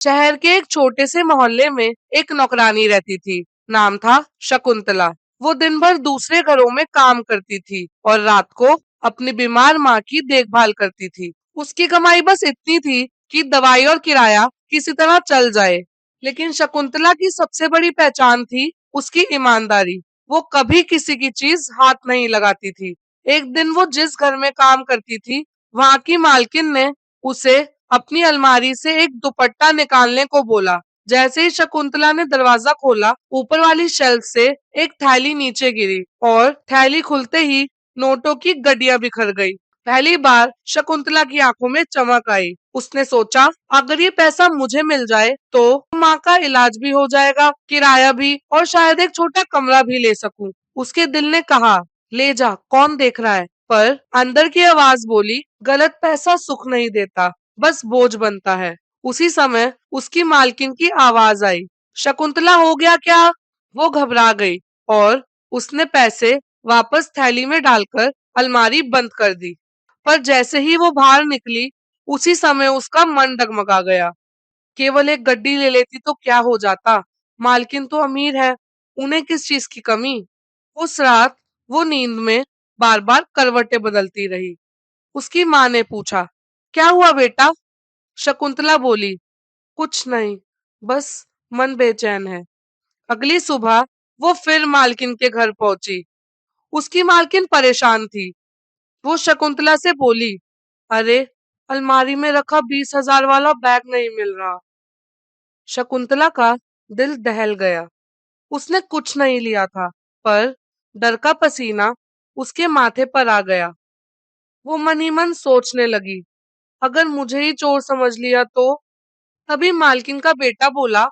शहर के एक छोटे से मोहल्ले में एक नौकरानी रहती थी। नाम था शकुंतला। वो दिन भर दूसरे घरों में काम करती थी और रात को अपनी बीमार माँ की देखभाल करती थी। उसकी कमाई बस इतनी थी कि दवाई और किराया किसी तरह चल जाए। लेकिन शकुंतला की सबसे बड़ी पहचान थी उसकी ईमानदारी। वो कभी किसी की चीज हाथ नहीं लगाती थी। एक दिन वो जिस घर में काम करती थी, वहां की मालकिन ने उसे अपनी अलमारी से एक दुपट्टा निकालने को बोला। जैसे ही शकुंतला ने दरवाजा खोला, ऊपर वाली शेल्फ से एक थैली नीचे गिरी और थैली खुलते ही नोटों की गड्डियां बिखर गई। पहली बार शकुंतला की आंखों में चमक आई। उसने सोचा, अगर ये पैसा मुझे मिल जाए तो माँ का इलाज भी हो जाएगा, किराया भी, और शायद एक छोटा कमरा भी ले सकूं। उसके दिल ने कहा, ले जा, कौन देख रहा है। पर अंदर की आवाज बोली, गलत पैसा सुख नहीं देता, बस बोझ बनता है। उसी समय उसकी मालकिन की आवाज आई, शकुंतला, हो गया क्या? वो घबरा गई और उसने पैसे वापस थैली में डालकर अलमारी बंद कर दी। पर जैसे ही वो बाहर निकली, उसी समय उसका मन डगमगा गया। केवल एक गड्डी ले लेती तो क्या हो जाता? मालकिन तो अमीर है, उन्हें किस चीज की कमी? उस रात वो नींद में बार बार करवटें बदलती रही। उसकी माँ ने पूछा, क्या हुआ बेटा? शकुंतला बोली, कुछ नहीं, बस मन बेचैन है। अगली सुबह वो फिर मालकिन के घर पहुंची। उसकी मालकिन परेशान थी। वो शकुंतला से बोली, अरे, अलमारी में रखा 20,000 वाला बैग नहीं मिल रहा। शकुंतला का दिल दहल गया। उसने कुछ नहीं लिया था, पर डर का पसीना उसके माथे पर आ गया। वो मन ही मन सोचने लगी, अगर मुझे ही चोर समझ लिया तो? तभी मालकिन का बेटा बोला,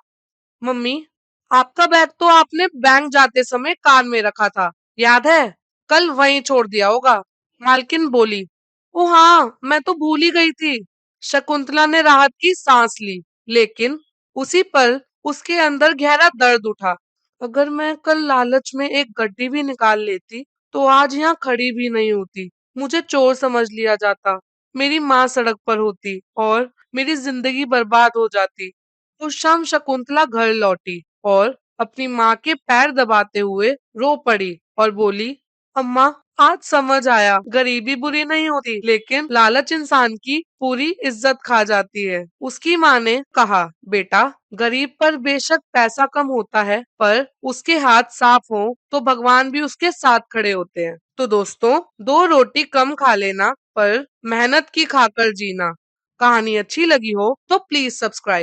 मम्मी, आपका बैग तो आपने बैंक जाते समय कार में रखा था, याद है? कल वहीं छोड़ दिया होगा। मालकिन बोली, ओ हाँ, मैं तो भूल ही गई थी। शकुंतला ने राहत की सांस ली, लेकिन उसी पल उसके अंदर गहरा दर्द उठा। अगर मैं कल लालच में एक गड्डी भी निकाल लेती तो आज यहाँ खड़ी भी नहीं होती। मुझे चोर समझ लिया जाता, मेरी माँ सड़क पर होती और मेरी जिंदगी बर्बाद हो जाती। उस शाम शकुंतला घर लौटी और अपनी माँ के पैर दबाते हुए रो पड़ी और बोली, अम्मा, आज समझ आया, गरीबी बुरी नहीं होती, लेकिन लालच इंसान की पूरी इज्जत खा जाती है। उसकी माँ ने कहा, बेटा, गरीब पर बेशक पैसा कम होता है, पर उसके हाथ साफ हो तो भगवान भी उसके साथ खड़े होते हैं। तो दोस्तों, दो रोटी कम खा लेना, पर मेहनत की खाकर जीना। कहानी अच्छी लगी हो तो प्लीज सब्सक्राइब।